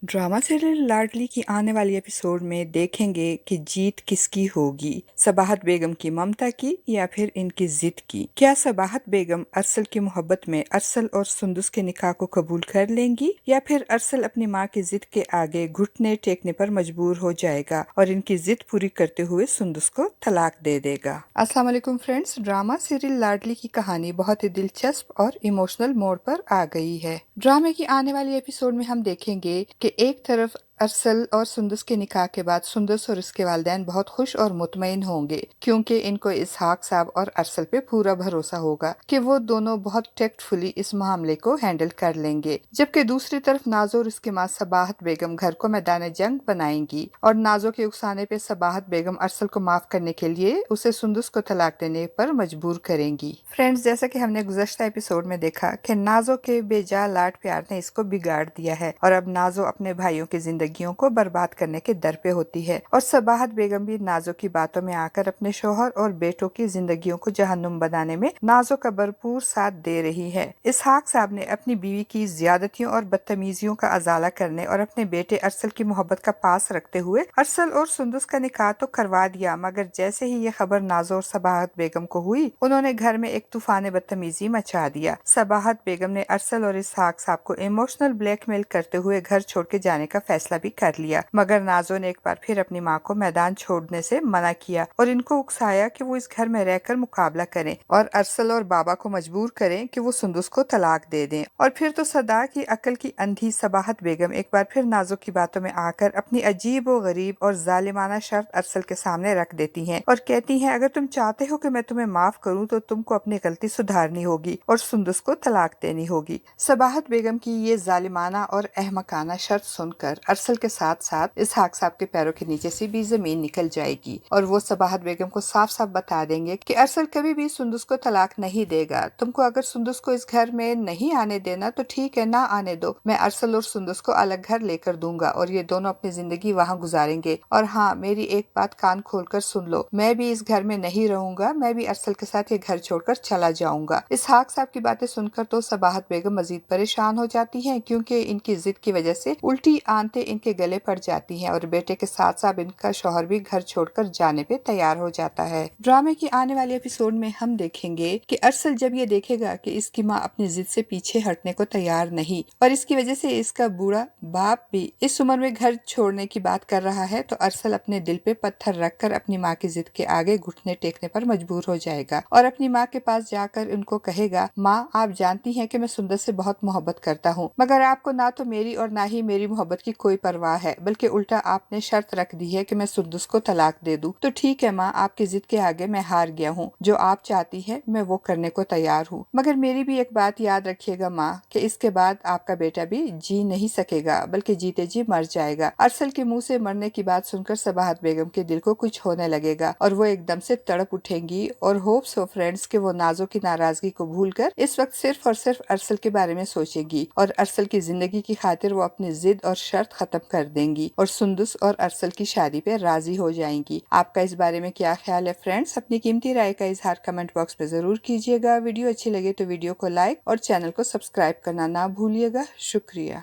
Drama serial लाडली की आने वाली एपिसोड में देखेंगे कि जीत किसकी होगी, सबाहत बेगम की ममता की या फिर इनकी जिद की। क्या सबाहत बेगम अरसल की मोहब्बत में अरसल और सुंदस के निकाह को कबूल कर लेंगी या फिर अरसल अपनी मां की जिद के आगे घुटने टेकने पर मजबूर हो जाएगा और इनकी जिद पूरी करते हुए सुंदस को तलाक दे देगा। अस्सलाम वालेकुम फ्रेंड्स, ड्रामा सीरियल लाडली की कहानी बहुत ही दिलचस्प और इमोशनल मोड़ पर आ गई है। ड्रामे की आने वाली एपिसोड में हम देखेंगे कि एक तरफ अरसल और सुंदस के निकाह के बाद सुंदस और इसके वालिदैन बहुत खुश और मुतमईन होंगे क्योंकि इनको इसहाक साहब और अरसल पे पूरा भरोसा होगा कि वो दोनों बहुत टेक्टफुली इस मामले को हैंडल कर लेंगे। जबकि दूसरी तरफ नाजो और इसकी मां सबाहत बेगम घर को मैदान जंग बनाएंगी और नाजो के उकसाने पे सबाहत बेगम अरसल को माफ करने के लिए उसे सुंदस को तलाक देने पर मजबूर करेंगी। फ्रेंड्स, जैसा कि हमने गुज़श्ता एपिसोड में देखा कि नाजो के बेजा लाड प्यार ने इसको बिगाड़ दिया है और अब नाजो अपने भाइयों की जिंदगियों को बर्बाद करने के दर पे होती है और सबाहत बेगम भी नाजो की बातों में आकर अपने शोहर और बेटों की जिंदगियों को जहन्नुम बनाने में नाजो का भरपूर साथ दे रही है। इसहाक साहब ने अपनी बीवी की ज्यादतियों और बदतमीजियों का अजाला करने और अपने बेटे अरसल की मोहब्बत का पास रखते हुए अरसल और सुंदस का निकाह तो करवा दिया, मगर जैसे ही ये खबर नाजो और सबाहत बेगम को हुई उन्होंने घर में एक तूफान बदतमीजी मचा दिया। सबाहत बेगम ने अरसल और इसहाक साहब को इमोशनल ब्लैकमेल करते हुए घर छोड़ के जाने का फैसला भी कर लिया, मगर नाजो ने एक बार फिर अपनी मां को मैदान छोड़ने से मना किया और इनको उकसाया कि वो इस घर में रहकर मुकाबला करें और अरसल और बाबा को मजबूर करें कि वो सुंदस को तलाक दे दें। और फिर तो सदा की अकल की अंधी सबाहत बेगम एक बार फिर नाजो की बातों में आकर अपनी अजीब और गरीब और जालिमाना शर्त अरसल के सामने रख देती हैं और कहती हैं, अगर तुम चाहते हो कि मैं तुम्हें माफ करूं तो तुमको अपनी गलती सुधारनी होगी और सुंदस को तलाक देनी होगी। सबाहत बेगम की ये जालिमाना और अहमकाना शर्त सुनकर अरसल के साथ साथ इसहाक साहब के पैरों के नीचे से भी जमीन निकल जाएगी और वो सबाहत बेगम को साफ साफ बता देंगे कि अरसल कभी भी सुंदस को तलाक नहीं देगा। तुमको अगर सुंदस को इस घर में नहीं आने देना तो ठीक है, ना आने दो, मैं अरसल और सुंदस को अलग घर लेकर दूंगा और ये दोनों अपनी जिंदगी वहाँ गुजारेंगे। और हाँ, मेरी एक बात कान खोलकर सुन लो, मैं भी इस घर में नहीं रहूंगा, मैं भी अरसल के साथ ये घर छोड़कर चला जाऊंगा। इसहाक साहब की बातें सुनकर तो सबाहत बेगम मजीद परेशान हो जाती हैं क्योंकि इनकी जिद की वजह से उल्टी आंतें इनके गले पड़ जाती हैं और बेटे के साथ साथ इनका शौहर भी घर छोड़कर जाने पे तैयार हो जाता है। ड्रामे की आने वाले एपिसोड में हम देखेंगे कि अरसल जब ये देखेगा कि इसकी माँ अपनी जिद से पीछे हटने को तैयार नहीं और इसकी वजह से इसका बूढ़ा बाप भी इस उम्र में घर छोड़ने की बात कर रहा है, तो अरसल अपने दिल पे पत्थर रखकर अपनी माँ की जिद के आगे घुटने टेकने पर मजबूर हो जाएगा और अपनी माँ के पास जाकर उनको कहेगा, माँ आप जानती हैं कि मैं सुंदर से बहुत मोहब्बत करता हूँ, मगर आपको ना तो मेरी और ना ही मेरी मोहब्बत की कोई परवाह है, बल्कि उल्टा आपने शर्त रख दी है कि मैं सुंदस को तलाक दे दूं। तो ठीक है माँ, आपकी जिद के आगे मैं हार गया हूँ, जो आप चाहती है मैं वो करने को तैयार हूँ, मगर मेरी भी एक बात याद रखिएगा माँ कि इसके बाद आपका बेटा भी जी नहीं सकेगा बल्कि जीते जी मर जाएगा। अरसल के मुंह से मरने की बात सुनकर सबाहत बेगम के दिल को कुछ होने लगेगा और वो एकदम से तड़प उठेंगी और होप्स हो फ्रेंड्स कि वो नाजो की नाराजगी को भूलकर इस वक्त सिर्फ और सिर्फ अरसल के बारे में सोचेगी और अरसल की जिंदगी की खातिर वो अपनी जिद और शर्त खत्म कर देंगी और सुंदस और अरसल की शादी पे राजी हो जाएंगी। आपका इस बारे में क्या ख्याल है फ्रेंड्स? अपनी कीमती राय का इजहार कमेंट बॉक्स में जरूर कीजिएगा। वीडियो अच्छी लगे तो वीडियो को लाइक और चैनल को सब्सक्राइब करना ना भूलिएगा। शुक्रिया।